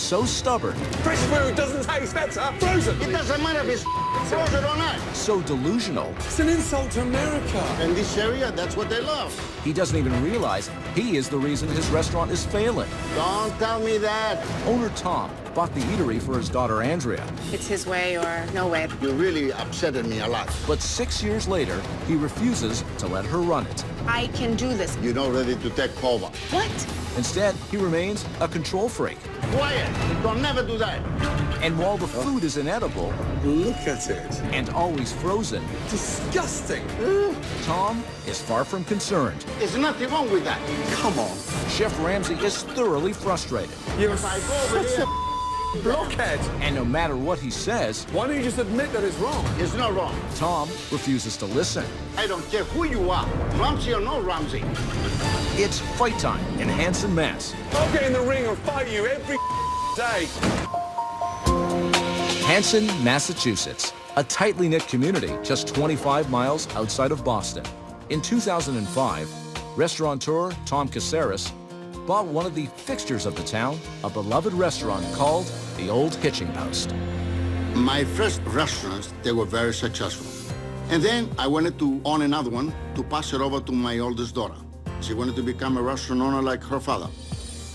so stubborn, Fresh food doesn't taste better. Frozen. It doesn't matter if it's frozen or not. so delusional, It's an insult to America. In this area, that's what they love. he doesn't even realize he is the reason his restaurant is failing. Don't tell me that. Owner Tom bought the eatery for his daughter Andrea, It's his way or no way. You really upsetted me a lot. but 6 years later, he refuses to let her run it. I can do this. You're not ready to take over. What? Instead, he remains a control freak. Quiet. Don't never do that. And while the food is inedible Look at it. and always frozen, Disgusting. Tom is far from concerned. There's nothing wrong with that. Come on. Chef Ramsay is thoroughly frustrated. You're If I go over such there, a blockhead. And no matter what he says, Why don't you just admit that it's wrong? it's not wrong. Tom refuses to listen. I don't care who you are, Ramsay or no Ramsay. It's fight time in Hanson, Mass. I'll get in the ring and fight you every day. Hanson, Massachusetts, a tightly knit community just 25 miles outside of Boston. In 2005, restaurateur Tom Caceres bought one of the fixtures of the town, a beloved restaurant called the Old Hitching Post. My first restaurants, they were very successful. And then I wanted to own another one to pass it over to my oldest daughter. She wanted to become a restaurant owner like her father.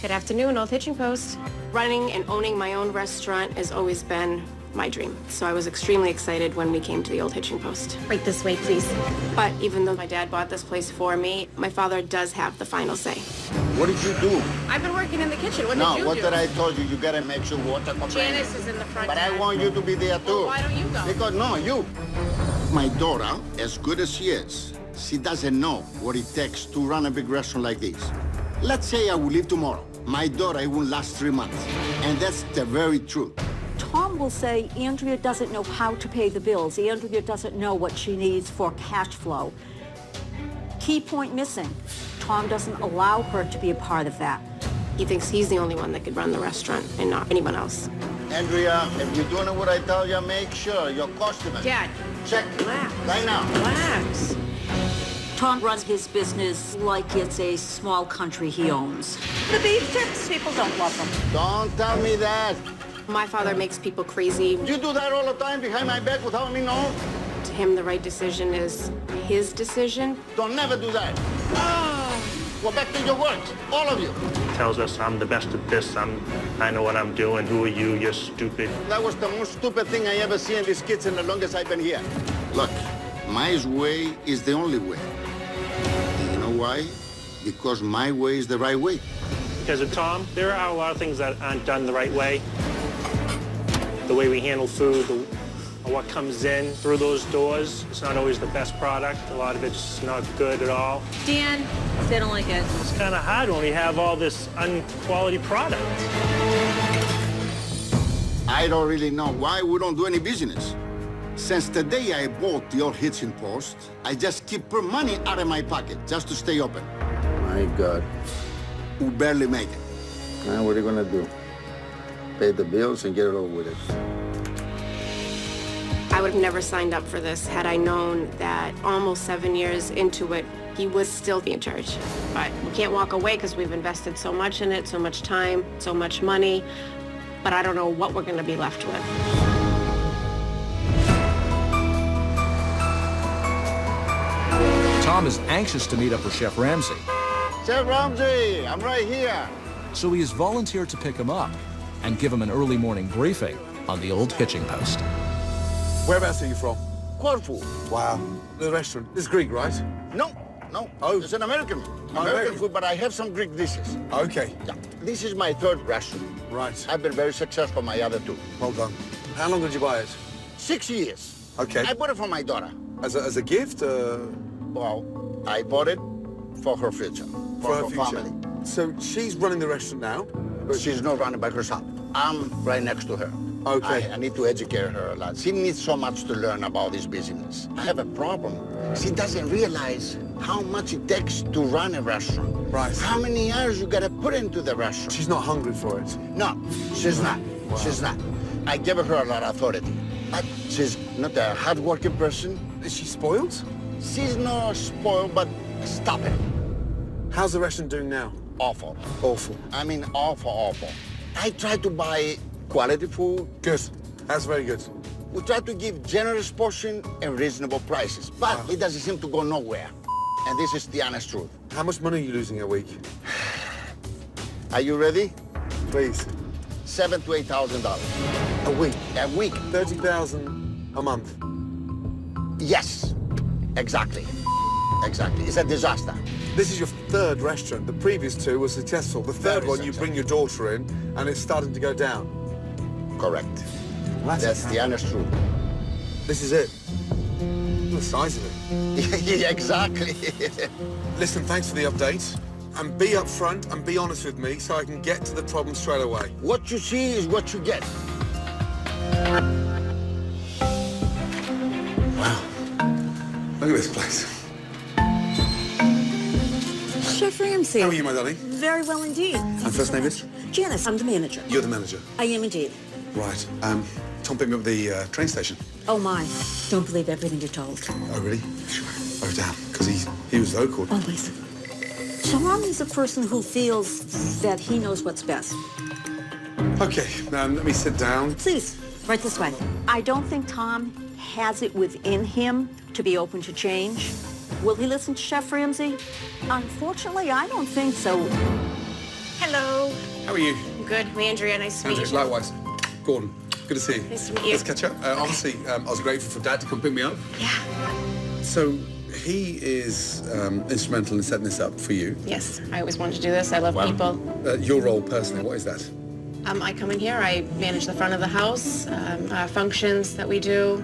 Good afternoon, Old Hitching Post. Running and owning my own restaurant has always been my dream. So I was extremely excited when we came to the Old Hitching Post. Right this way, please. But even though my dad bought this place for me, my father does have the final say. What did you do? I've been working in the kitchen. What No, did you what do? did I told you? You gotta make sure water comes in. Janice is in the front. But I Dad. want you to be there too. Well, why don't you go? Because, no, you. My daughter, as good as she is, she doesn't know what it takes to run a big restaurant like this. Let's say I will leave tomorrow. My daughter, it will last 3 months. And that's the very truth. Tom will say Andrea doesn't know how to pay the bills. Andrea doesn't know what she needs for cash flow. Key point missing. Tom doesn't allow her to be a part of that. He thinks he's the only one that could run the restaurant and not anyone else. Andrea, if you're doing what I tell you, make sure your customers. Dad, Check relax. right now. Relax. Tom runs his business like it's a small country he owns. The beef tips, people don't love them. Don't tell me that. My father makes people crazy. You do that all the time behind my back without me knowing? To him, the right decision is his decision. Don't never do that. Go back to your work, all of you. Tells us I'm the best at this, I know what I'm doing, who are you, you're stupid. That was the most stupid thing I ever seen in these kids in the longest I've been here. Look, my way is the only way. And you know why? Because my way is the right way. Because of Tom, there are a lot of things that aren't done the right way. The way we handle food, what comes in through those doors, it's not always the best product. A lot of it's not good at all. Dan, they don't like it. It's kind of hard when we have all this unquality product. I don't really know why we don't do any business. Since the day I bought the Old Hitching Post, I just keep putting money out of my pocket just to stay open. My God. We barely make it. Now what are you gonna do? Pay the bills and get it over with it. I would have never signed up for this had I known that almost 7 years into it, he would still be in charge. But we can't walk away because we've invested so much in it, so much time, so much money. But I don't know what we're going to be left with. Tom is anxious to meet up with Chef Ramsay, Chef Ramsay, I'm right here. so he has volunteered to pick him up and give him an early morning briefing on the Old Hitching Post. Whereabouts are you from? Corfu. Wow. The restaurant. It's Greek, right? No. Oh. It's an American. American. American food, but I have some Greek dishes. Okay. Yeah. This is my third restaurant. Right. I've been very successful my other two. Well done. How long did you buy it? 6 years. Okay. I bought it for my daughter. As a gift? Well, I bought it for her future, For her her future. family. So she's running the restaurant now? But she's not running by herself. I'm right next to her. Okay. I need to educate her a lot. She needs so much to learn about this business. I have a problem. She doesn't realize how much it takes to run a restaurant. Right. How many hours you gotta put into the restaurant. She's not hungry for it. No, she's not. Wow. She's not. I gave her a lot of authority. But she's not a hardworking person. Is she spoiled? She's not spoiled, but stop it. How's the restaurant doing now? Awful. Awful. I mean, awful. I try to buy quality food. Good. That's very good. We try to give generous portion and reasonable prices, but it doesn't seem to go nowhere. And this is the honest truth. How much money are you losing a week? Are you ready? Please. $7,000 to $8,000. A week? A week. 30,000 a month. Yes, exactly. Exactly. It's a disaster. This is your third restaurant. The previous two were successful. The third Very one, you bring your daughter in, and it's starting to go down. Correct. Well, That's the honest truth. This is it. The size of it. Yeah, exactly. Listen, thanks for the update. And be upfront and be honest with me so I can get to the problem straight away. What you see is what you get. Wow. Look at this place. Chef Ramsay. How are you, my darling? Very well indeed. And first name is? Janice, I'm the manager. You're the manager. I am indeed. Right. Tom picked me up at the train station. Oh my, don't believe everything you're told. Oh, really? Sure. Oh, damn. Because he was local. Always. Tom is a person who feels that he knows what's best. Okay, now let me sit down. Please, right this way. I don't think Tom has it within him to be open to change. Will he listen to Chef Ramsay? Unfortunately, I don't think so. Hello. How are you? Good. I'm Andrea. Nice to meet you. Likewise. Gordon, good to see you. Nice to meet you. Let's catch up. Obviously, I was grateful for Dad to come pick me up. Yeah. So he is instrumental in setting this up for you. Yes, I always wanted to do this. I love people. Your role personally, what is that? I come in here. I manage the front of the house, functions that we do.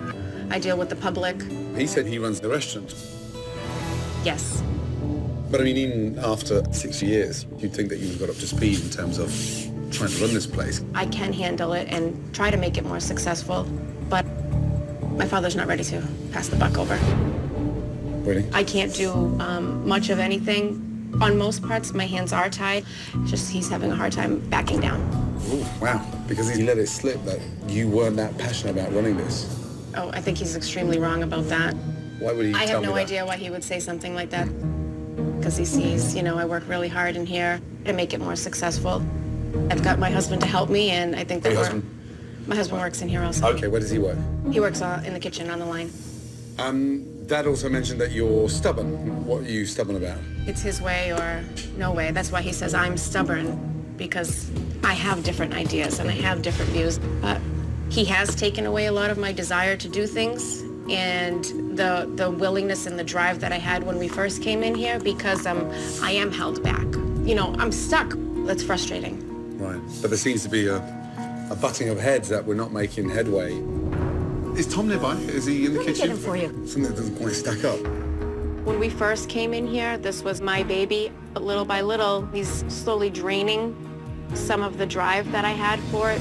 I deal with the public. He said he runs the restaurant. Yes. But I mean, even after 6 years, you'd think that you've got up to speed in terms of trying to run this place. I can handle it and try to make it more successful, but my father's not ready to pass the buck over. Really? I can't do much of anything. On most parts, my hands are tied. Just he's having a hard time backing down. Ooh, wow. Because he let it slip that you weren't that passionate about running this. Oh, I think he's extremely wrong about that. Why would he I tell have me no that? idea why he would say something like that. Because he sees, I work really hard in here to make it more successful. I've got my husband to help me, and I think that Your we're... husband? My husband works in here also. Okay, where does he work? He works in the kitchen on the line. Dad also mentioned that you're stubborn. What are you stubborn about? It's his way or no way. That's why he says I'm stubborn, because I have different ideas and I have different views. But he has taken away a lot of my desire to do things and the willingness and the drive that I had when we first came in here, because I am held back. I'm stuck. That's frustrating. Right. But there seems to be a butting of heads that we're not making headway. Is Tom nearby? Is he in the Let me kitchen? get him for you. Something that doesn't quite stack up. When we first came in here, this was my baby. But little by little, he's slowly draining some of the drive that I had for it.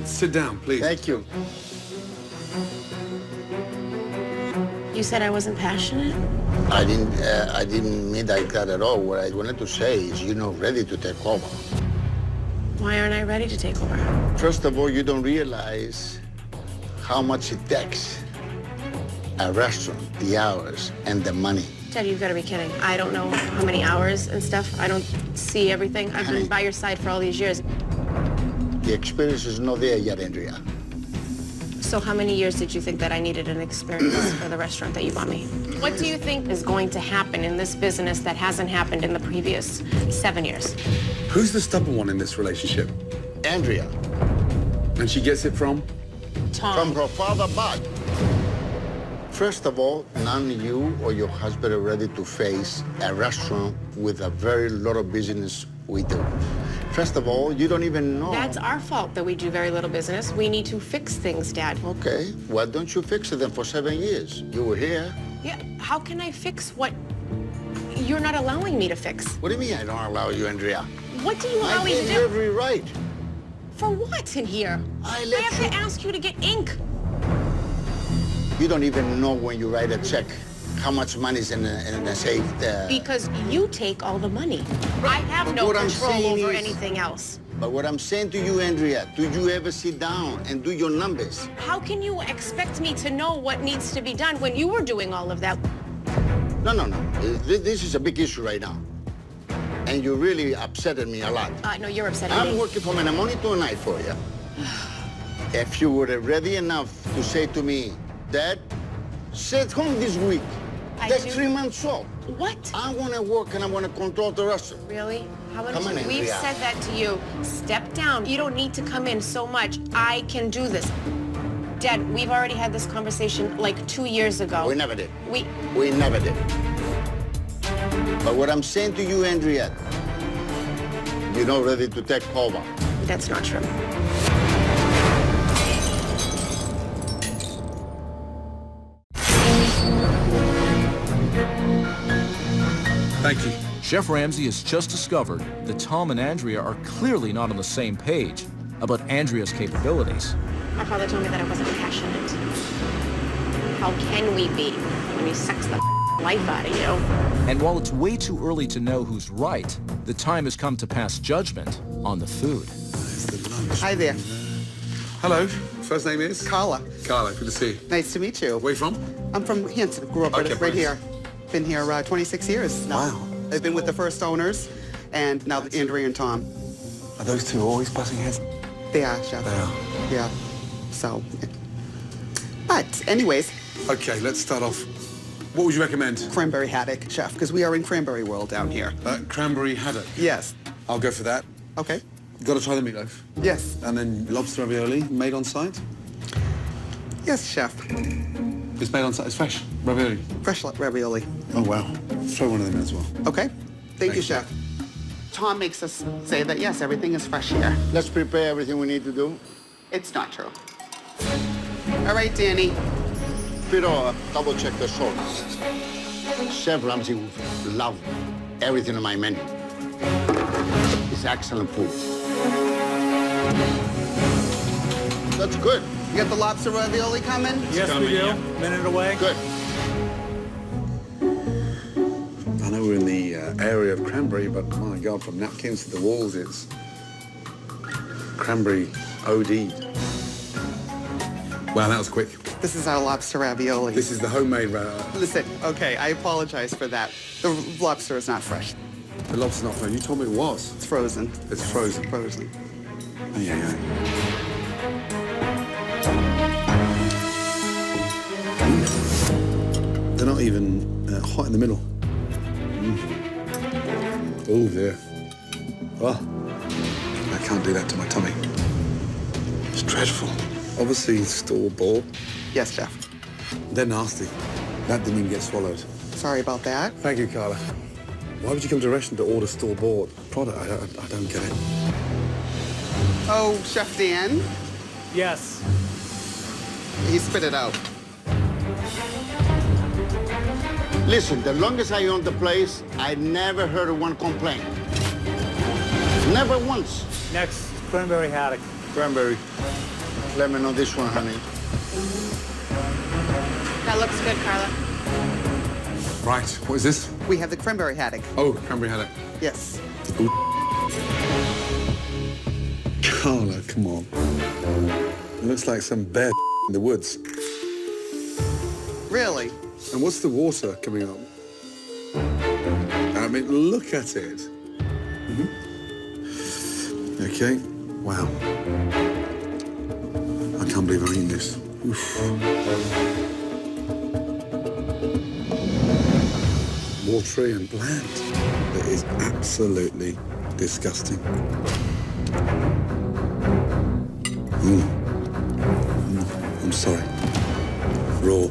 Sit down, please. Thank you. You said I wasn't passionate? I didn't mean like that at all. What I wanted to say is you're not ready to take over. Why aren't I ready to take over? First of all, you don't realize how much it takes. A restaurant, the hours, and the money. Dad, you've got to be kidding. I don't know how many hours and stuff. I don't see everything. I've been by your side for all these years. The experience is not there yet, Andrea. So how many years did you think that I needed an experience for the restaurant that you bought me? What do you think is going to happen in this business that hasn't happened in the previous 7 years? Who's the stubborn one in this relationship? Andrea, And she gets it from? Tom. from her father, Bud. First of all, none of you or your husband are ready to face a restaurant with a very lot of business we do. First of all, you don't even know. That's our fault that we do very little business. We need to fix things, Dad. Okay, why don't you fix it then for 7 years? You were here. Yeah, how can I fix what you're not allowing me to fix? What do you mean I don't allow you, Andrea? What do you allow I me to gave you do? every right. For what in here? I I let have you- to ask you to get ink. You don't even know when you write a check how much money is in the safe. Because you take all the money. I have no What I'm control saying over is- anything else. But what I'm saying to you, Andrea, do you ever sit down and do your numbers? How can you expect me to know what needs to be done when you were doing all of that? No. This is a big issue right now. And you really upsetted me a lot. No, you're upsetting I'm me. working from the morning to night for you. If you were ready enough to say to me, Dad, stay at home this week. Take 3 months off. What? I want to work and I want to control the restaurant. Really? How many Come on, times? We've Andrea. said that to you. Step down. You don't need to come in so much. I can do this. Dad, we've already had this conversation like 2 years ago. We never did. We never did. But what I'm saying to you, Andrea, you're not ready to take over. That's not true. Thank you. Chef Ramsay has just discovered that Tom and Andrea are clearly not on the same page about Andrea's capabilities. My father told me that I wasn't passionate. How can we be when he sucks the life out of you? And while it's way too early to know who's right, the time has come to pass judgment on the food. There's the lunch. Hi there. Hello. First name is? Carla. Carla, good to see you. Nice to meet you. Where you from? I'm from Hanson. Grew up Okay, right nice. here. Been here 26 years now. Wow. I've been with the first owners, and now Andrea and Tom. Are those two always butting heads? They are, Chef. They are. Yeah. So, but anyways, Okay, let's start off. What would you recommend? cranberry haddock, Chef, because we are in cranberry world down here. Cranberry haddock. Yes. I'll go for that. Okay. Got to try the meatloaf. Yes. And then lobster ravioli, made on site. Yes, Chef. It's made on site. It's fresh ravioli. Fresh ravioli. Oh wow. Throw one of them in as well. Okay. Thank you, Thanks, Chef. Tom makes us say that, yes, everything is fresh here. Let's prepare everything we need to do. It's not true. All right, Danny. Pero double check the salt. Chef Ramsay would love everything on my menu. It's excellent food. That's good. You got the lobster ravioli coming? Yes, we do. Minute away. Good. I know we're in the area of cranberry, but my God, from napkins to the walls, it's cranberry OD. Wow, that was quick. This is our lobster ravioli. This is the homemade. Listen, okay, I apologize for that. The lobster is not fresh. The lobster's not frozen. You told me it was. It's frozen. It's frozen. Frozen. Oh, yeah. They're not even hot in the middle. Oh, dear. Oh, I can't do that to my tummy. It's dreadful. Obviously, store-bought. Yes, Chef. They're nasty. That didn't even get swallowed. Sorry about that. Thank you, Carla. Why would you come to a restaurant to order store-bought product? I don't get it. Oh, Chef Dan, Yes. he spit it out. Listen, the longest I owned the place, I never heard one complaint. Never once. Next, cranberry haddock. Cranberry. Let me know this one, honey. That looks good, Carla. Right, what is this? We have the cranberry haddock. Oh, cranberry haddock. Yes. Carla, come on. It looks like some bear in the woods. Really? And what's the water coming up? I mean, look at it. Okay, wow. I can't believe I'm eating this. Oof. Watery and bland. It is absolutely disgusting. I'm sorry. Raw.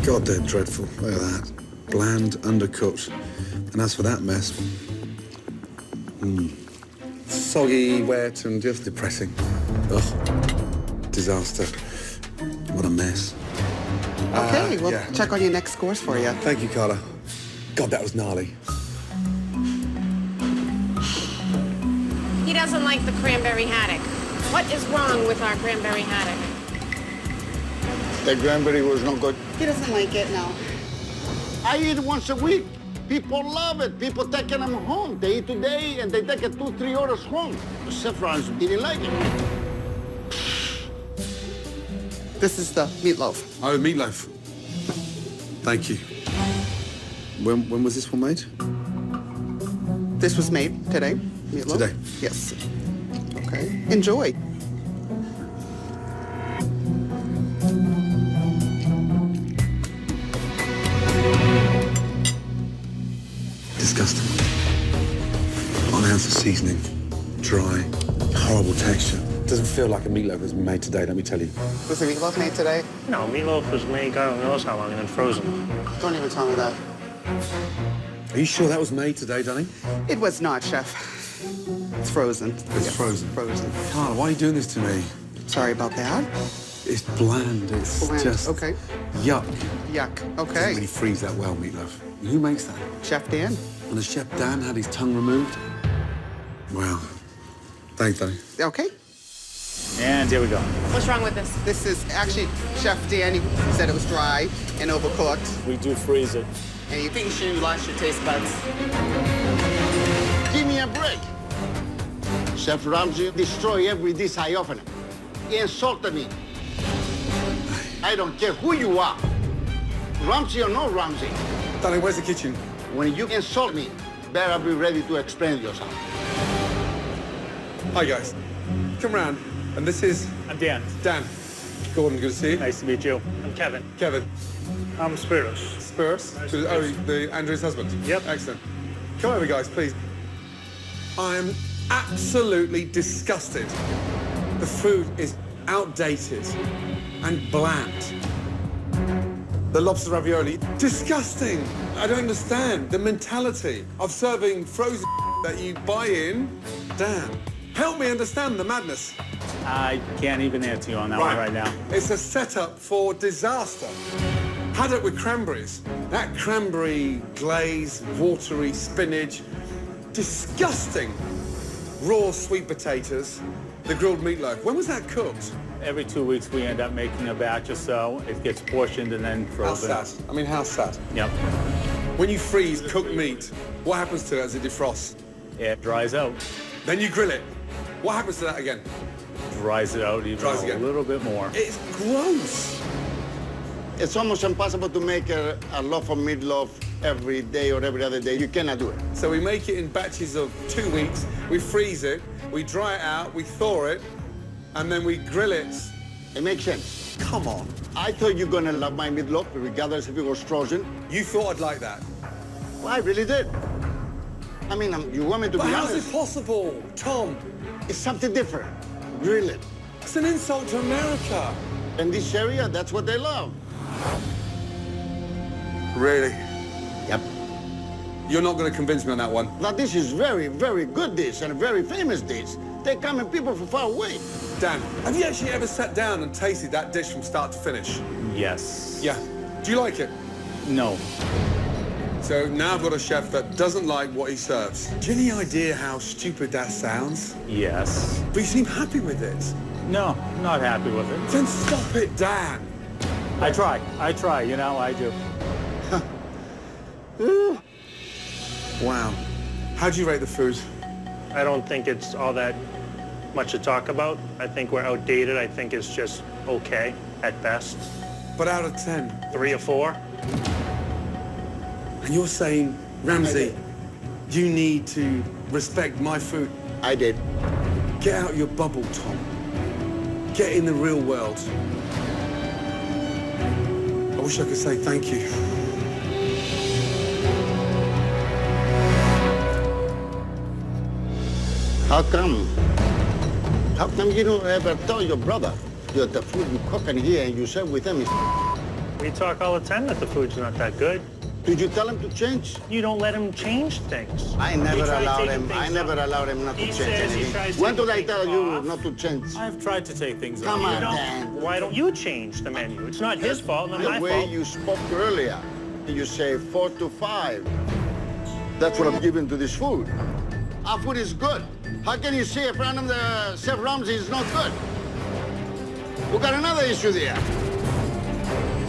God, they're dreadful. Look at that. Bland, undercooked. And as for that mess, soggy, wet, and just depressing. Ugh. Disaster. What a mess. Okay, we'll yeah. check on your next course for you. Thank you, Carla. God, that was gnarly. He doesn't like the cranberry haddock. What is wrong with our cranberry haddock? The cranberry was not good. He doesn't like it, no. I eat once a week. People love it. People taking them home. They eat today and they take it 2-3 orders home. Chef Ramsay didn't like it. This is the meatloaf. Oh, meatloaf. Thank you. When was this one made? This was made today. Meatloaf? Today? Yes. Okay. Enjoy. Disgusting. One ounce of seasoning, dry, horrible texture. Doesn't feel like a meatloaf that's been made today, let me tell you. Was the meatloaf made today? No, meatloaf was made God knows how long and then frozen. Don't even tell me that. Are you sure that was made today, Danny? It was not, Chef. It's frozen. It's frozen. Frozen. Carla, why are you doing this to me? Sorry about that. It's bland. It's Bland. just Okay. yuck. Yuck. Doesn't Okay. really freeze that well, meatloaf. Who makes that? Chef Dan. And the chef Dan had his tongue removed? Wow. Thanks, Danny. Okay. And here we go. What's wrong with this? This is actually Chef Dan. He said it was dry and overcooked. We do freeze it. And you think you lost your taste buds? Give me a break. Chef Ramsay destroy every dish I offer him. He insulted me. I don't care who you are, Ramsay or no Ramsay. Danny, where's the kitchen? When you insult me, better be ready to explain yourself. Hi, guys. Come round. And this is I'm Dan. Dan. Gordon, good to see you. Nice to meet you. I'm Kevin. Kevin. I'm Spiros. Spurs. Nice to Oh, meet you. the Andrew's husband. Yep. Excellent. Come over, guys, please. I'm absolutely disgusted. The food is outdated and bland. The lobster ravioli, disgusting. I don't understand the mentality of serving frozen that you buy in. Dan, help me understand the madness. I can't even answer you on that one right now. It's a setup for disaster. Haddock with cranberries. That cranberry glaze, watery spinach, disgusting. Raw sweet potatoes, the grilled meatloaf. When was that cooked? Every 2 weeks we end up making a batch or so. It gets portioned and then How frozen. sad. I mean, how sad. Yep. When you freeze cooked meat, what happens to it as it defrosts? It dries out. Then you grill it. What happens to that again? Dries it out even Dries a again. little bit more. It's gross. It's almost impossible to make a loaf of meatloaf every day or every other day. You cannot do it. So we make it in batches of 2 weeks, we freeze it, we dry it out, we thaw it, and then we grill it. It makes sense. Come on. I thought you're gonna love my meatloaf, regardless if it was frozen. You thought I'd like that. Well, I really did. I mean, you want me to But be how's honest? it possible? Tom, It's something different. Grill it. it's an insult to America. In this area, that's what they love. Really? Yep. You're not going to convince me on that one. Now, this is very, very good dish and a very famous dish. They come in people from far away. Dan, have you actually ever sat down and tasted that dish from start to finish? Yes. Yeah. Do you like it? No. So now I've got a chef that doesn't like what he serves. Do you have any idea how stupid that sounds? Yes. But you seem happy with it. No, not happy with it. Then stop it, Dan. I try, you know, I do. Wow. How do you rate the food? I don't think it's all that much to talk about. I think we're outdated. I think it's just okay at best. But out of 10. 3 or 4. And you're saying, Ramsay, you need to respect my food. I did. Get out your bubble, Tom. Get in the real world. I wish I could say thank you. How come you don't ever tell your brother that the food you cook in here and you serve with him is... We talk all the time that the food's not that good. Did you tell him to change? You don't let him change things. I He never tried allowed taking him. I things never out. allowed him not to He change says he anything. tries When taking did I tell things you off. not to change? I've tried to take things Come off. on, Don't- Dan. Why don't you change the menu? It's not his fault, not The my way fault. you spoke earlier, you say 4 to 5. That's what I'm giving to this food. Our food is good. How can you say a friend of the Chef Ramsay is not good? We got another issue there.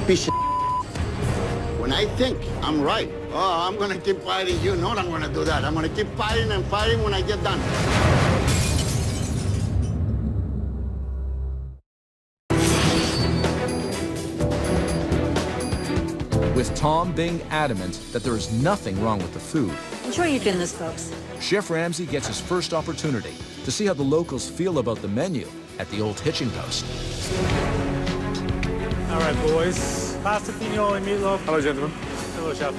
Piece of When I think I'm right, oh, I'm gonna keep fighting. You know I'm gonna do that. I'm gonna keep fighting and fighting when I get done. With Tom being adamant that there is nothing wrong with the food, Enjoy your dinners, folks. Chef Ramsay gets his first opportunity to see how the locals feel about the menu at the Old Hitching Post. All right, boys. Pasta fignoli meatloaf. Hello, gentlemen. Hello, chef.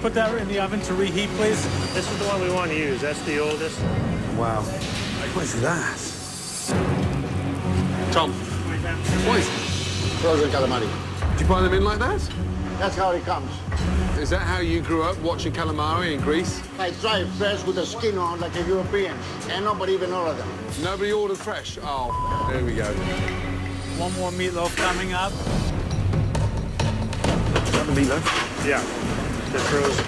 Put that in the oven to reheat, please. This is the one we want to use. That's the oldest. Wow. What is that? Tom, what is it? Frozen calamari. Do you buy them in like that? That's how it comes. Is that how you grew up, watching calamari in Greece? I try it fresh with the skin on like a European, and nobody even ordered them. Nobody ordered fresh? Oh, there we go. One more meatloaf coming up. Is that the meatloaf? Yeah. The frozen.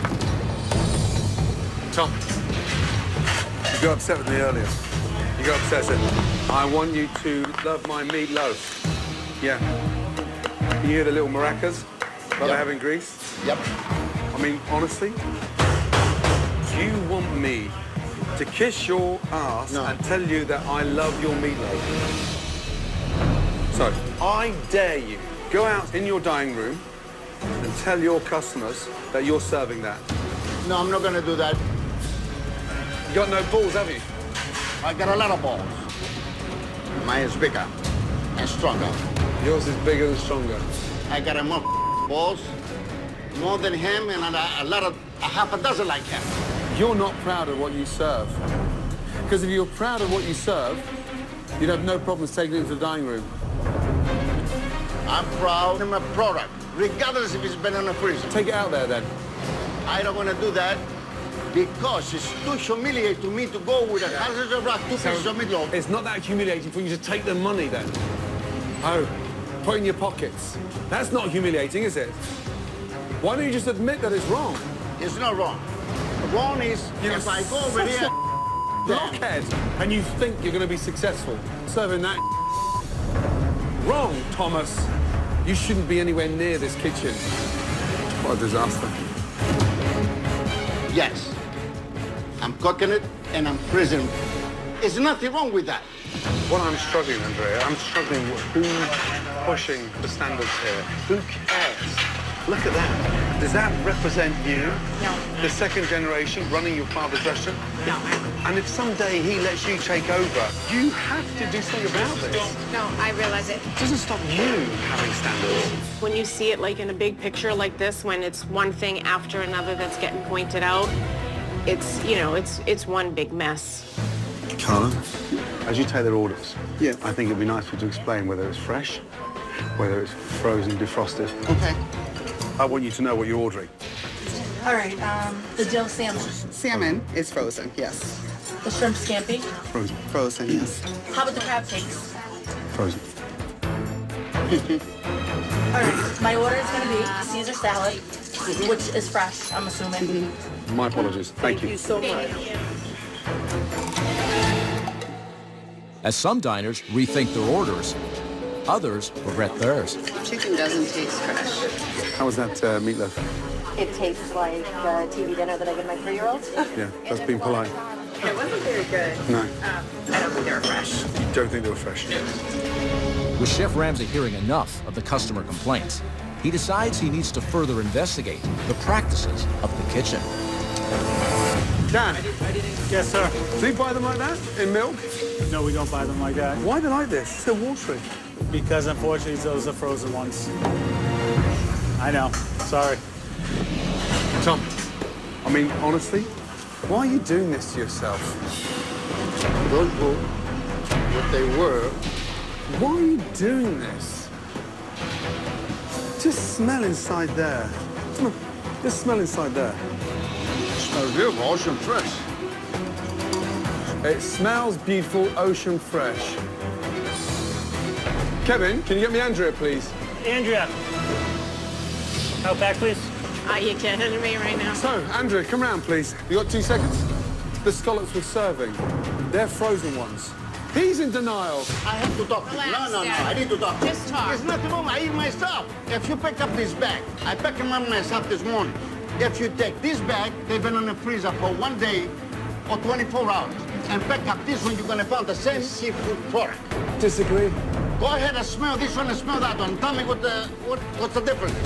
Tom, you got upset with me earlier. You got obsessive. I want you to love my meatloaf. Yeah. You hear the little maracas that they have in Greece? Yep. I mean, honestly, you want me to kiss your ass and tell you that I love your meatloaf? So, I dare you, go out in your dining room and tell your customers that you're serving that. No, I'm not gonna do that. You got no balls, have you? I got a lot of balls. Mine is bigger and stronger. Yours is bigger and stronger. I got more balls, more than him, and a half a dozen like him. You're not proud of what you serve. Because if you're proud of what you serve, you'd have no problems taking it into the dining room. I'm proud of my product, regardless if it's been in a freezer. Take it out there, then. I don't want to do that because it's too humiliating to me to go with a hazard of rock, 2 pieces of meatloaf. It's not that humiliating for you to take the money, then. Oh, put it in your pockets. That's not humiliating, is it? Why don't you just admit that it's wrong? It's not wrong. Wrong is if I go over here... blockhead, and you think you're going to be successful serving that. Wrong, Thomas. You shouldn't be anywhere near this kitchen. What a disaster. Yes. I'm cooking it and I'm freezing it. There's nothing wrong with that. What I'm struggling, Andrea, I'm struggling with who's pushing the standards here. Who cares? Look at that. Does that represent you? No. The second generation running your father's restaurant? No. And if someday he lets you take over, you have to do something about this. No, I realize it. It doesn't stop you having standards. When you see it like in a big picture like this, when it's one thing after another that's getting pointed out, it's, you know, it's one big mess. Carla, as you take their orders, I think it'd be nice for you to explain whether it's fresh, whether it's frozen, defrosted. Okay. I want you to know what you're ordering. All right, the dill salmon, Salmon is frozen, yes. the shrimp scampi. Frozen. Frozen, yes. How about the crab cakes? Frozen. All right, my order is going to be Caesar salad, which is fresh, I'm assuming. My apologies. Thank you. so much. As some diners rethink their orders, others regret theirs. Chicken doesn't taste fresh. How was that meatloaf? It tastes like the TV dinner that I give my 3-year-olds. Yeah, that's being polite. It wasn't very good. No. I don't think they were fresh. You don't think they were fresh? With Chef Ramsay hearing enough of the customer complaints, he decides he needs to further investigate the practices of the kitchen. Dan, Yes, sir. do you buy them like that, in milk? No, we don't buy them like that. Why are they like this? So watery. Because unfortunately, those are frozen ones. I know. Sorry. Tom, I mean, honestly, why are you doing this to yourself? Those were what they were. Why are you doing this? Just smell inside there. Come on, just smell inside there. Smells beautiful, ocean fresh. It smells beautiful, ocean fresh. Kevin, can you get me Andrea, please? Andrea. Out back, please. You're kidding me right now. So, Andrea, come round, please. You got 2 seconds? The scallops we're serving, they're frozen ones. He's in denial. I have to talk to you. Relax, No, Dad. I need to talk to you. Just talk. There's nothing wrong. I eat my stuff. If you pick up this bag, I picked them up myself this morning. If you take this bag, they've been on the freezer for 1 day or 24 hours. And pick up this one, you're going to find the same seafood product. Disagree. Go ahead and smell this one and smell that one. Tell me what's the difference.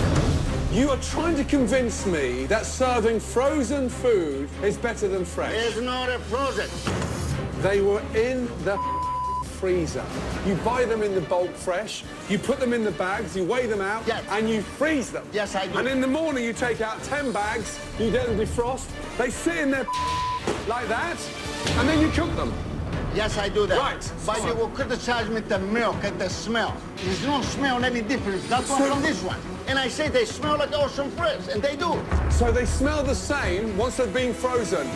You are trying to convince me that serving frozen food is better than fresh. It's not a frozen. They were in the freezer. You buy them in the bulk fresh, you put them in the bags, you weigh them out, Yes. and you freeze them. Yes, I do. And in the morning you take out 10 bags, you let them defrost, they sit in there like that, and then you cook them. Yes, I do that. Right. But you will criticize me the milk and the smell. There's no smell any difference. That's one from this one. And I say they smell like ocean fresh, and they do. So they smell the same once they've been frozen.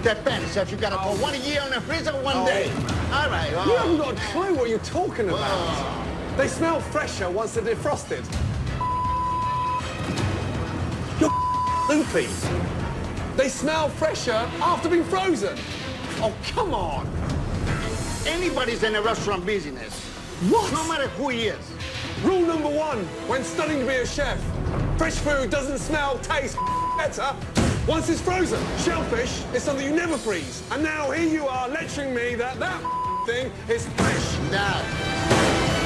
Depends if you gotta go 1 year in the freezer, 1 day. All right. You haven't got a clue what you're talking about. They smell fresher once they're defrosted. You're loopy. They smell fresher after being frozen. Oh, come on. Anybody's in a restaurant business. What? No matter who he is. Rule number 1, when studying to be a chef, fresh food doesn't smell, taste better once it's frozen. Shellfish is something you never freeze. And now here you are lecturing me that thing is fresh. Nah.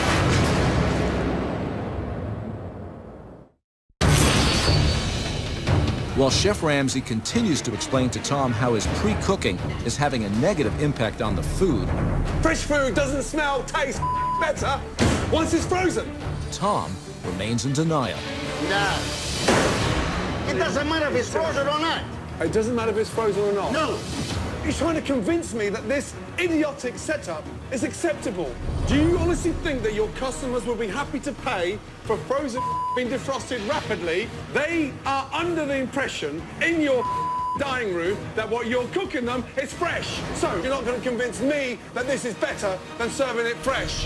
While Chef Ramsay continues to explain to Tom how his pre-cooking is having a negative impact on the food, Fresh food doesn't smell, taste better once it's frozen. Tom remains in denial. Nah. It doesn't matter if it's frozen or not. It doesn't matter if it's frozen or not. No. You're trying to convince me that this idiotic setup is acceptable. Do you honestly think that your customers will be happy to pay for frozen being defrosted rapidly? They are under the impression in your dining room that what you're cooking them is fresh. So you're not going to convince me that this is better than serving it fresh.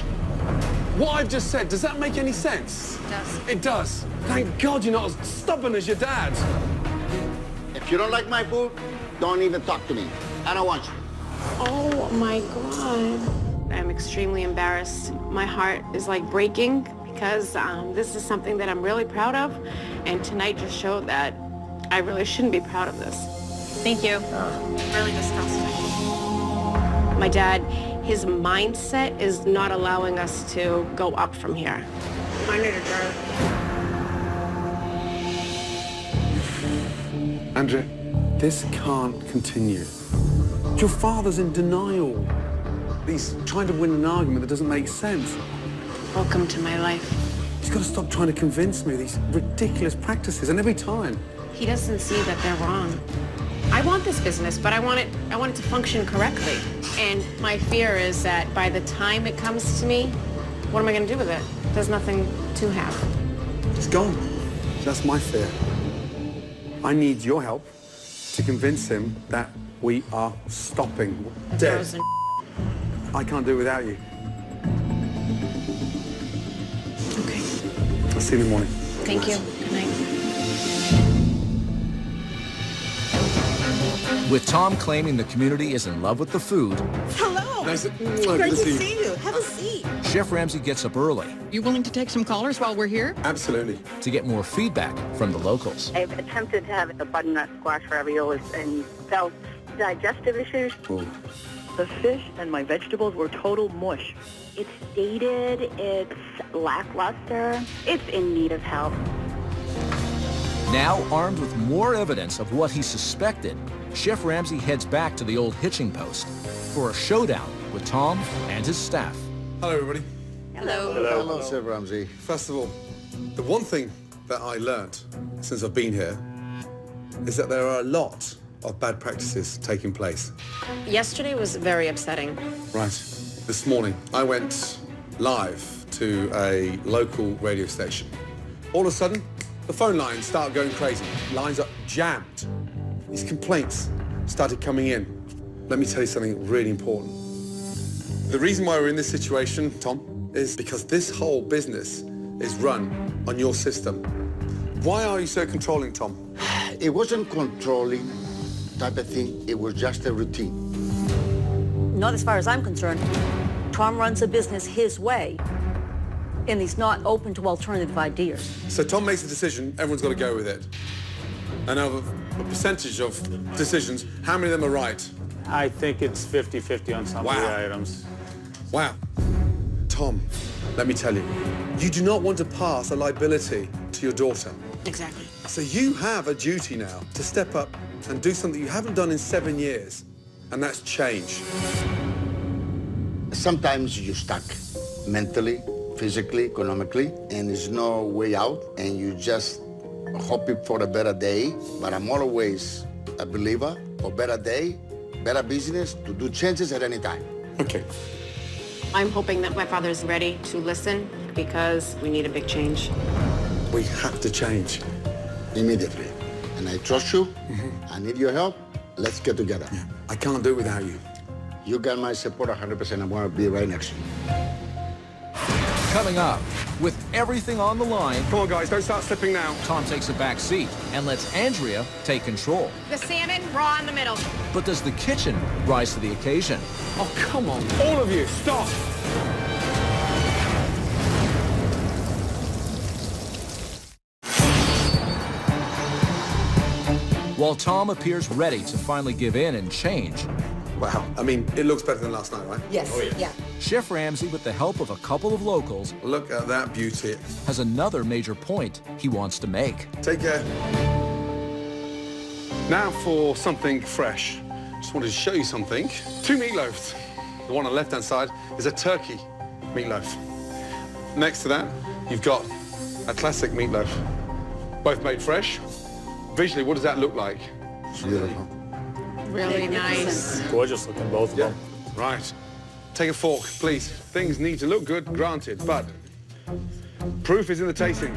What I've just said, does that make any sense? It does. It does. Thank God you're not as stubborn as your dad. If you don't like my food, don't even talk to me. I don't want you. Oh my God. I'm extremely embarrassed. My heart is like breaking because this is something that I'm really proud of. And tonight just showed that I really shouldn't be proud of this. Thank you. Really disgusting. My dad, his mindset is not allowing us to go up from here. I need a drink. Andrea, this can't continue. Your father's in denial. He's trying to win an argument that doesn't make sense. Welcome to my life. He's got to stop trying to convince me these ridiculous practices, and every time. He doesn't see that they're wrong. I want this business, but I want it to function correctly. And my fear is that by the time it comes to me, what am I going to do with it? There's nothing to have. It's gone. That's my fear. I need your help to convince him that we are stopping dead. Frozen. I can't do it without you. Okay. I'll see you in the morning. Thank you. Good night. With Tom claiming the community is in love with the food, Hello. Nice to- Great to to see you. see you. Have a seat. Chef Ramsay gets up early You willing to take some callers while we're here? Absolutely. to get more feedback from the locals. I've attempted to have the butternut squash raviolis and felt digestive issues. Ooh. The fish and my vegetables were total mush. It's dated, it's lackluster, it's in need of help. Now armed with more evidence of what he suspected, Chef Ramsay heads back to the old hitching post for a showdown with Tom and his staff. Hello, everybody. Hello, Chef Ramsay. First of all, the one thing that I learned since I've been here is that there are a lot of bad practices taking place. Yesterday was very upsetting. Right. This morning, I went live to a local radio station. All of a sudden, the phone lines start going crazy. Lines are jammed. These complaints started coming in. Let me tell you something really important. The reason why we're in this situation, Tom, is because this whole business is run on your system. Why are you so controlling, Tom? It wasn't controlling type of thing. It was just a routine. Not as far as I'm concerned. Tom runs a business his way, and he's not open to alternative ideas. So Tom makes a decision, everyone's got to go with it. And out of a percentage of decisions, how many of them are right? I think it's 50-50 on some of Wow. the items. Wow. Tom, let me tell you, you do not want to pass a liability to your daughter. Exactly. So you have a duty now to step up and do something you haven't done in 7 years, and that's change. Sometimes you're stuck mentally, physically, economically, and there's no way out, and you just hoping for a better day. But I'm always a believer of better day, better business, to do changes at any time. Okay. I'm hoping that my father's ready to listen because we need a big change. We have to change. Immediately. And I trust you. I need your help. Let's get together. Yeah. I can't do it without you. You got my support 100%. I'm going to be right next to you. Coming up, with everything on the line, Come on, guys, don't start slipping now. Tom takes a back seat and lets Andrea take control. The salmon raw in the middle. But does the kitchen rise to the occasion? Oh, come on. All of you, stop. While Tom appears ready to finally give in and change, Wow. I mean, it looks better than last night, right? Yes. Yeah. Chef Ramsay, with the help of a couple of locals, Look at that beauty. has another major point he wants to make. Take care. Now for something fresh. Just wanted to show you something. 2 meatloaves. The one on the left-hand side is a turkey meatloaf. Next to that, you've got a classic meatloaf. Both made fresh. Visually, what does that look like? It's beautiful. Really nice. Gorgeous looking, both of them. Right. Take a fork, please. Things need to look good, granted, but proof is in the tasting.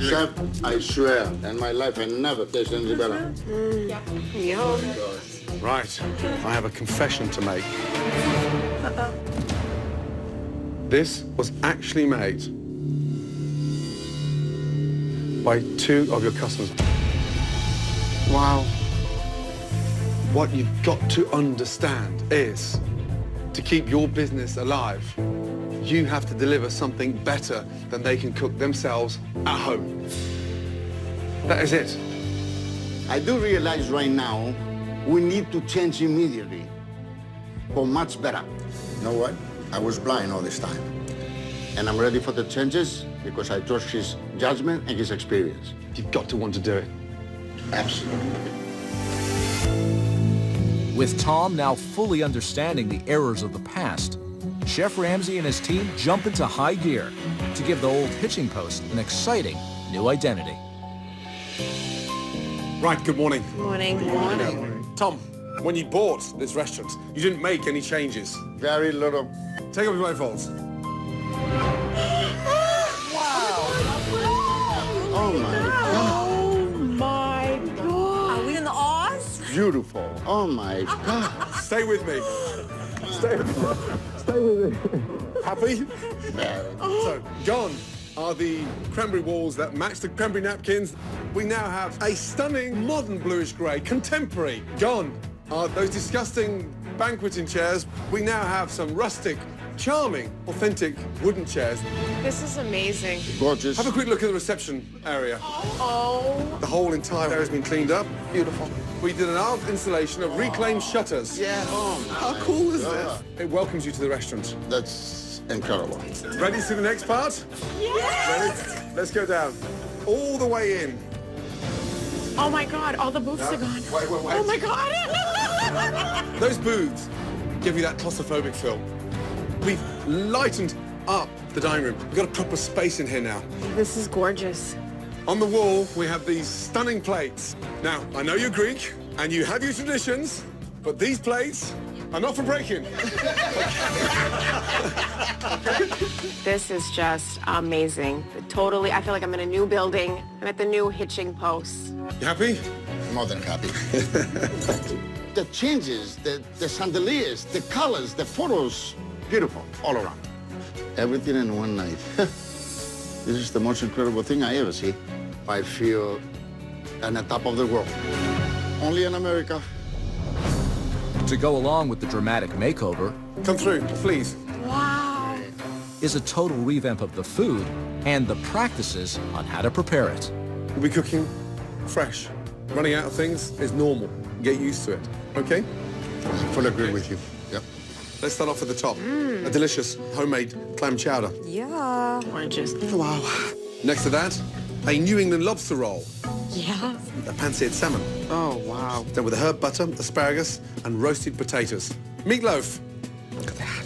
Chef, I swear, in my life I never tasted anything better. Yum. Right. I have a confession to make. This was actually made by 2 of your customers. Wow. What you've got to understand is, to keep your business alive, you have to deliver something better than they can cook themselves at home. That is it. I do realize right now we need to change immediately for much better. You know what? I was blind all this time. And I'm ready for the changes because I trust his judgment and his experience. You've got to want to do it. Absolutely. With Tom now fully understanding the errors of the past, Chef Ramsay and his team jump into high gear to give the old hitching post an exciting new identity. Right, good morning. Morning. Tom, when you bought this restaurant, you didn't make any changes. Very little. Take off your blindfolds. Oh my God. Are we in the Oz? Beautiful. Oh my God. Stay with me. Stay with me. Stay with me. Happy? So, gone are the cranberry walls that match the cranberry napkins. We now have a stunning modern bluish grey contemporary. Gone are those disgusting banqueting chairs. We now have some rustic, charming, authentic wooden chairs. This is amazing. Gorgeous. Have a quick look at the reception area. Oh. The whole entire area has been cleaned up. Beautiful. We did an art installation of reclaimed shutters. Yeah. Oh, How cool is this? It welcomes you to the restaurant. that's incredible. Ready to see the next part? Yes. Ready? Let's go down. All the way in. Oh my God, all the booths are gone. Wait. Oh my God. Those booths give you that claustrophobic feel. We've lightened up the dining room. We've got a proper space in here now. This is gorgeous. On the wall, we have these stunning plates. Now, I know you're Greek and you have your traditions, but these plates are not for breaking. This is just amazing. Totally, I feel like I'm in a new building. I'm at the new hitching post. You happy? More than happy. The changes, the chandeliers, the colors, the photos, beautiful, all around. Everything in one night. This is the most incredible thing I ever see. I feel on the top of the world. Only in America. To go along with the dramatic makeover Come through, please. Wow. is a total revamp of the food and the practices on how to prepare it. We'll be cooking fresh. Running out of things is normal. Get used to it, okay? I fully agree with you. Yep. Let's start off at the top. A delicious homemade clam chowder. Yeah. Oranges. Wow. Next to that, a New England lobster roll. Yeah. A pan-seared salmon. Oh, wow. Done with herb butter, asparagus, and roasted potatoes. Meatloaf. Look at that.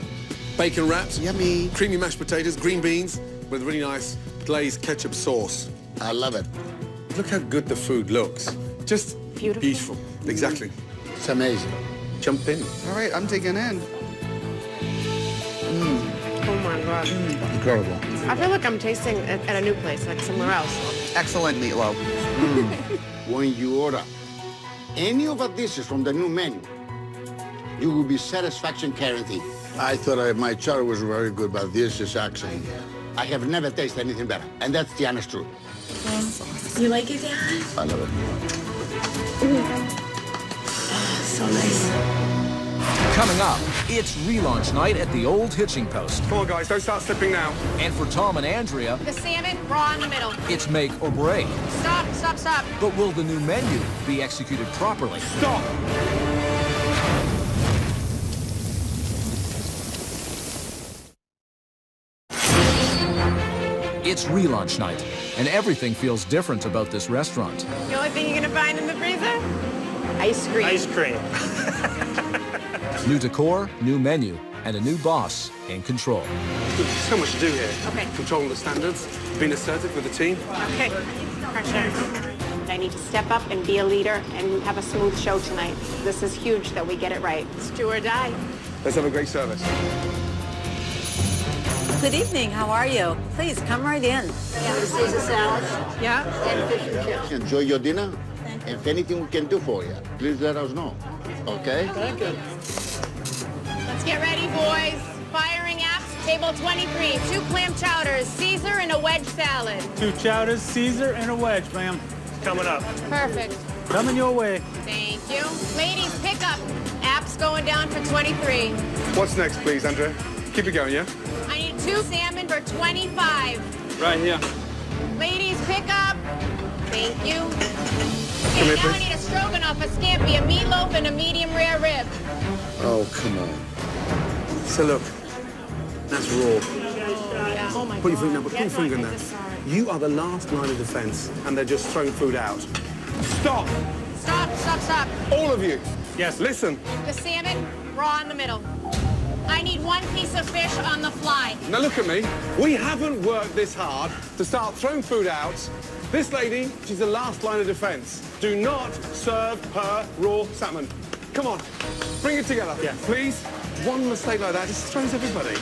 Bacon wrapped. Yummy. Creamy mashed potatoes, green beans, with really nice glazed ketchup sauce. I love it. Look how good the food looks. Just Beautiful. Exactly. It's amazing. Jump in. All right, I'm digging in. Oh my God. Incredible. I feel like I'm tasting it at a new place, like somewhere else. Excellent meatloaf. When you order any of the dishes from the new menu, you will be satisfaction guaranteed. I thought my chowder was very good, but this is excellent. I have never tasted anything better, and that's the honest truth. You like it, Dad? I love it. So nice. Coming up, it's relaunch night at the old hitching post. Come on, guys, don't start slipping now. And for Tom and Andrea, The salmon, raw in the middle. it's make or break. Stop, stop, stop. But will the new menu be executed properly? Stop! It's relaunch night, and everything feels different about this restaurant. The only thing you're gonna find in the freezer? Ice cream. Ice cream. New decor, new menu, and a new boss in control. So much to do here. Okay. Controlling the standards, being assertive with the team. Okay. Pressure. I need to step up and be a leader and have a smooth show tonight. This is huge that we get it right. It's do or die. Let's have a great service. Good evening. How are you? Please come right in. Caesar salad Yeah? and fish and chips. Enjoy your dinner. If anything we can do for you, please let us know. Okay? Thank you. Let's get ready, boys. Firing apps, table 23. 2 clam chowders, Caesar, and a wedge salad. 2 chowders, Caesar, and a wedge, ma'am. Coming up. Perfect. Coming your way. Thank you. Ladies, pick up. Apps going down for 23. What's next, please, Andrea? Keep it going, yeah? I need 2 salmon for 25. Right here. Ladies, pick up. Thank you. Come here, And now I please. need a stroganoff, a scampi, a meatloaf, and a medium rare rib. Oh, come on. So look, that's raw. Yeah. Oh my Put your God. finger, no, but put your finger in there. You are the last line of defense, and they're just throwing food out. Stop! Stop, stop, stop. All of you. Yes. Listen. The salmon, raw in the middle. I need 1 piece of fish on the fly. Now look at me. We haven't worked this hard to start throwing food out. This lady, she's the last line of defense. Do not serve her raw salmon. Come on, bring it together. Yes. Please. One mistake like that just throws everybody.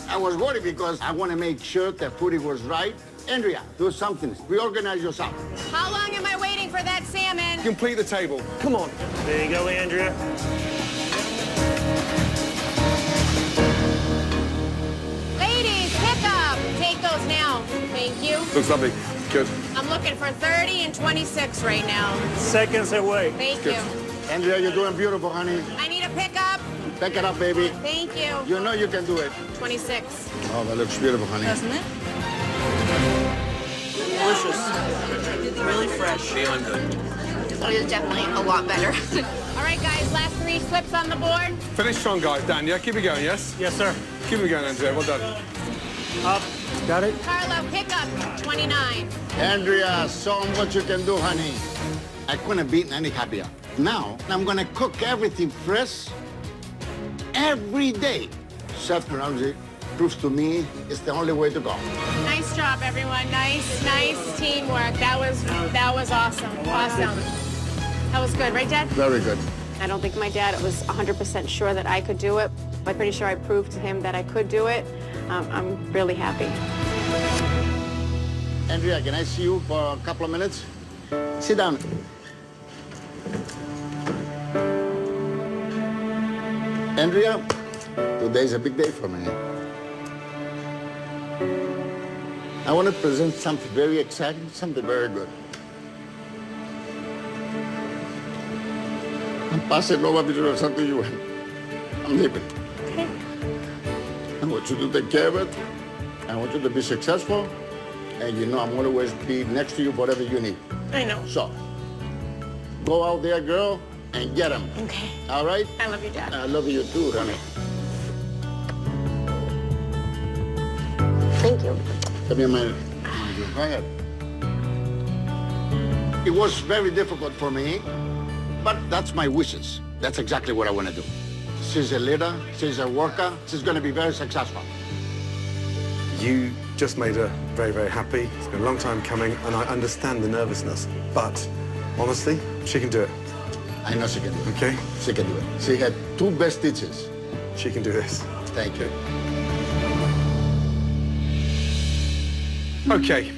I was worried because I want to make sure the food was right. Andrea, do something. Reorganize yourself. How long am I waiting for that salmon? Complete the table. Come on. There you go, Andrea. Ladies, pick up. Take those now. Thank you. Looks lovely. Good. I'm looking for 30 and 26 right now. Seconds away. Thank Good. you. Andrea, you're doing beautiful, honey. I need a pickup. Pick it up, baby. Thank you. You know you can do it. 26. Oh, that looks beautiful, honey. Doesn't it? Delicious. Really fresh. Feeling good. So it is definitely a lot better. All right, guys, last 3 slips on the board. Finish strong, guys. Dan, yeah? Keep it going, yes? Yes, sir. Keep it going, Andrea. Well done. Up. Got it? Carlo, pick up. 29. Andrea, show 'em what you can do, honey. I couldn't be any happier. Now, I'm gonna cook everything fresh every day. Chef Ramsay proves to me it's the only way to go. Nice job, everyone. Nice teamwork. That was awesome. Awesome. That was good, right, Dad? Very good. I don't think my dad was 100% sure that I could do it. I'm pretty sure I proved to him that I could do it. I'm really happy. Andrea, can I see you for a couple of minutes? Sit down. Andrea, today's a big day for me. I want to present something very exciting, something very good. I'm passing over to something to you. I'm leaving. Okay. I want you to take care of it. I want you to be successful. And you know I'm going to always be next to you, whatever you need. I know. So, go out there, girl, and get them. Okay. All right? I love you, Dad. I love you too, honey. you. Give me a minute. Go ahead. It was very difficult for me, but that's my wishes. That's exactly what I want to do. She's a leader, she's a worker, she's going to be very successful. You just made her very, very happy. It's been a long time coming, and I understand the nervousness. But honestly, she can do it. I know she can do it. Okay? She can do it. She had 2 best teachers. She can do this. Thank you. Okay,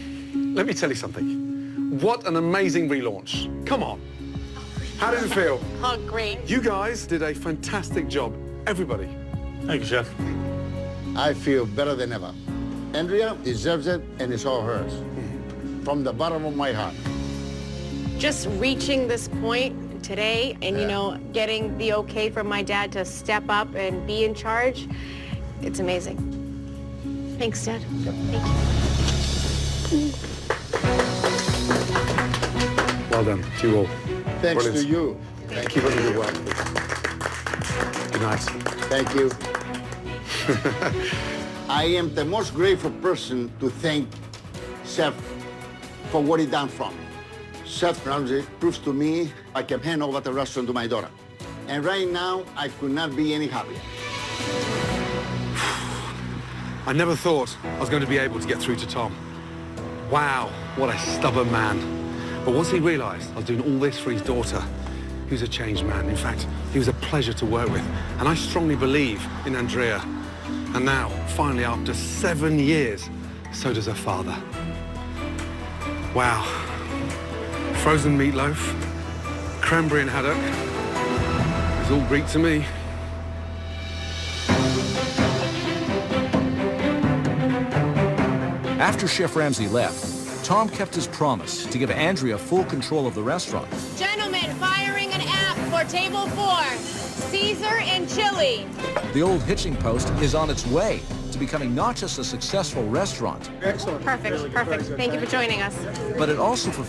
let me tell you something. What an amazing relaunch. Come on. How did it feel? Oh, great. You guys did a fantastic job. Everybody. Thank you, Chef. I feel better than ever. Andrea deserves it, and it's all hers. From the bottom of my heart. Just reaching this point today and, you know, getting the okay from my dad to step up and be in charge, it's amazing. Thanks, Dad. Thank you. Well done to you all. Thanks Brilliant. to you. Keep up the good work. Good night. Thank you. I am the most grateful person to thank Chef for what he done for me. Chef Ramsay proves to me I can hand over the restaurant to my daughter. And right now, I could not be any happier. I never thought I was going to be able to get through to Tom. Wow, what a stubborn man. But once he realized I was doing all this for his daughter, he was a changed man. In fact, he was a pleasure to work with. And I strongly believe in Andrea. And now, finally, after 7 years, so does her father. Wow. Frozen meatloaf, cranberry and haddock. It's all Greek to me. After Chef Ramsay left, Tom kept his promise to give Andrea full control of the restaurant. Gentlemen, firing an app for table 4, Caesar and chili. The old hitching post is on its way to becoming not just a successful restaurant, Excellent. Perfect, perfect. Thank you for joining us. but it also fulfills